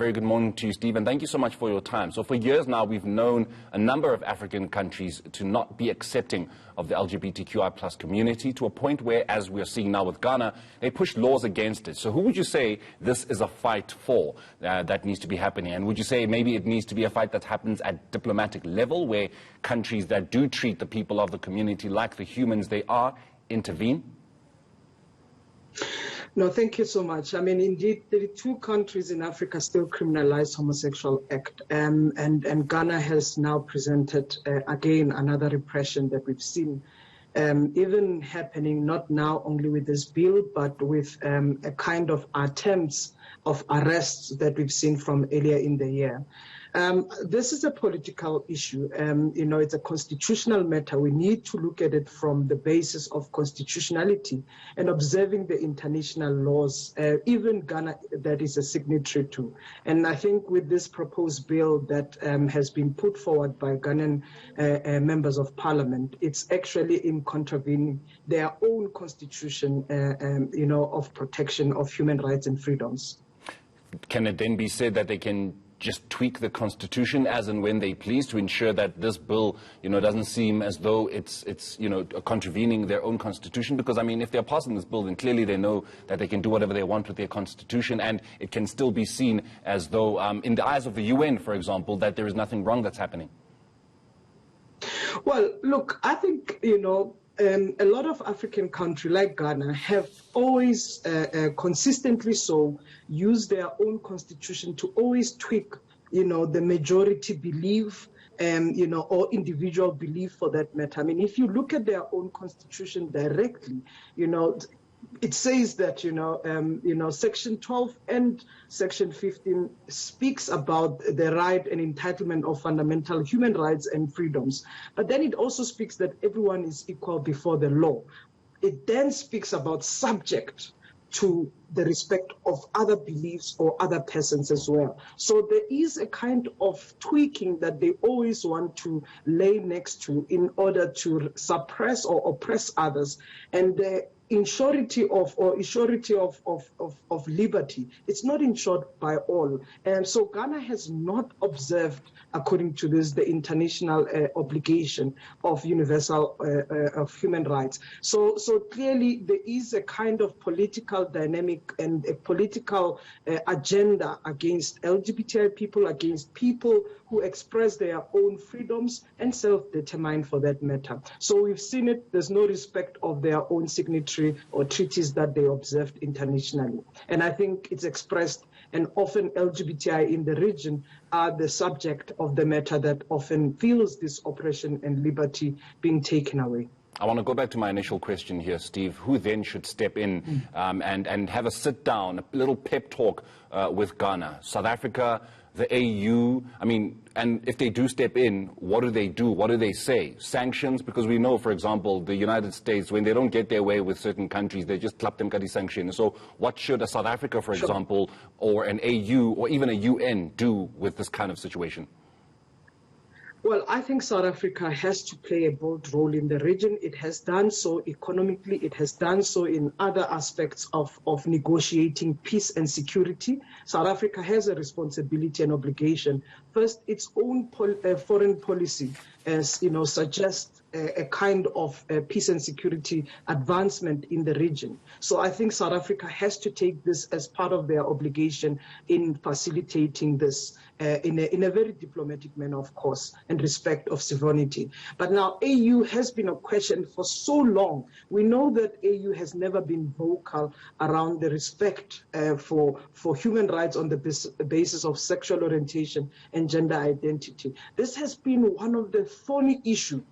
Very good morning to you, Steve, and thank you so much for your time. So for years now, we've known a number of African countries to not be accepting of the LGBTQI plus community, to a point where, as we're seeing now with Ghana, they push laws against it. So who would you say this is a fight for that needs to be happening? And would you say maybe it needs to be a fight that happens at diplomatic level, where countries that do treat the people of the community like the humans they are intervene? No, thank you so much. I mean, indeed, 32 countries in Africa still criminalize homosexual act, and Ghana has now presented, again, another repression that we've seen even happening, not now only with this bill, but with a kind of attempts of arrests that we've seen from earlier in the year. This is a political issue. It's a constitutional matter. We need to look at it from the basis of constitutionality and observing the international laws, even Ghana that is a signatory to. And I think with this proposed bill that has been put forward by Ghanaian members of parliament, it's actually in contravening their own constitution, of protection of human rights and freedoms. Can it then be said that they can just tweak the constitution as and when they please to ensure that this bill, doesn't seem as though it's contravening their own constitution? Because, I mean, if they're passing this bill, then clearly they know that they can do whatever they want with their constitution, and it can still be seen as though, in the eyes of the UN, for example, that there is nothing wrong that's happening. Well, look, I think, a lot of African countries like Ghana have always consistently so used their own constitution to always tweak, the majority belief, or individual belief for that matter. I mean, if you look at their own constitution directly, it says that, Section 12 and Section 15 speaks about the right and entitlement of fundamental human rights and freedoms. But then it also speaks that everyone is equal before the law. It then speaks about subject to the respect of other beliefs or other persons as well. So there is a kind of tweaking that they always want to lay next to in order to suppress or oppress others. And the insurity of liberty, it's not insured by all. And so Ghana has not observed, according to this, the international obligation of universal of human rights. So clearly there is a kind of political dynamic and a political agenda against LGBTI people, against people who express their own freedoms and self-determine for that matter. So we've seen it, there's no respect of their own signatory or treaties that they observed internationally. And I think it's expressed, and often LGBTI in the region are the subject of the matter that often feels this oppression and liberty being taken away. I want to go back to my initial question here, Steve. Who then should step in and have a sit-down, a little pep talk with Ghana? South Africa, the AU, I mean, and if they do step in, what do they do? What do they say? Sanctions? Because we know, for example, the United States, when they don't get their way with certain countries, they just clap them kadi sanctions. So what should a South Africa, for example, or an AU, or even a UN do with this kind of situation? Well, I think South Africa has to play a bold role in the region. It has done so economically. It has done so in other aspects of negotiating peace and security. South Africa has a responsibility and obligation. First, its own foreign policy, as suggests a kind of peace and security advancement in the region. So I think South Africa has to take this as part of their obligation in facilitating this in a very diplomatic manner, of course, and respect of sovereignty. But now AU has been a question for so long. We know that AU has never been vocal around the respect for human rights on the basis of sexual orientation and gender identity. This has been one of the thorny issues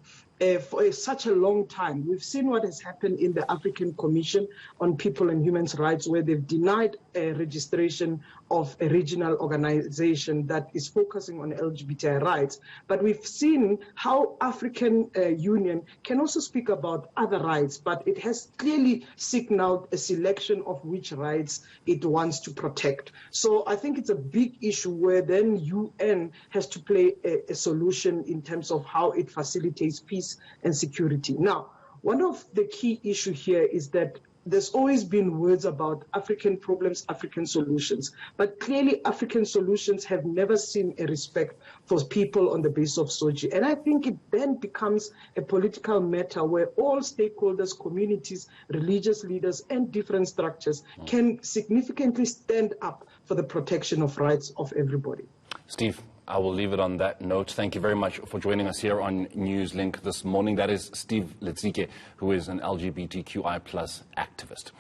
for such a long time. We've seen what has happened in the African Commission on People and Human Rights, where they've denied registration of a regional organization that is focusing on LGBTI rights. But we've seen how African Union can also speak about other rights, but it has clearly signaled a selection of which rights it wants to protect. So I think it's a big issue where then UN has to play a solution in terms of how it facilitates peace and security. Now, one of the key issues here is that there's always been words about African problems, African solutions, but clearly African solutions have never seen a respect for people on the basis of SOGI. And I think it then becomes a political matter where all stakeholders, communities, religious leaders, and different structures can significantly stand up for the protection of rights of everybody. Steve, I will leave it on that note. Thank you very much for joining us here on NewsLink this morning. That is Steve Letsike, who is an LGBTQI+ activist.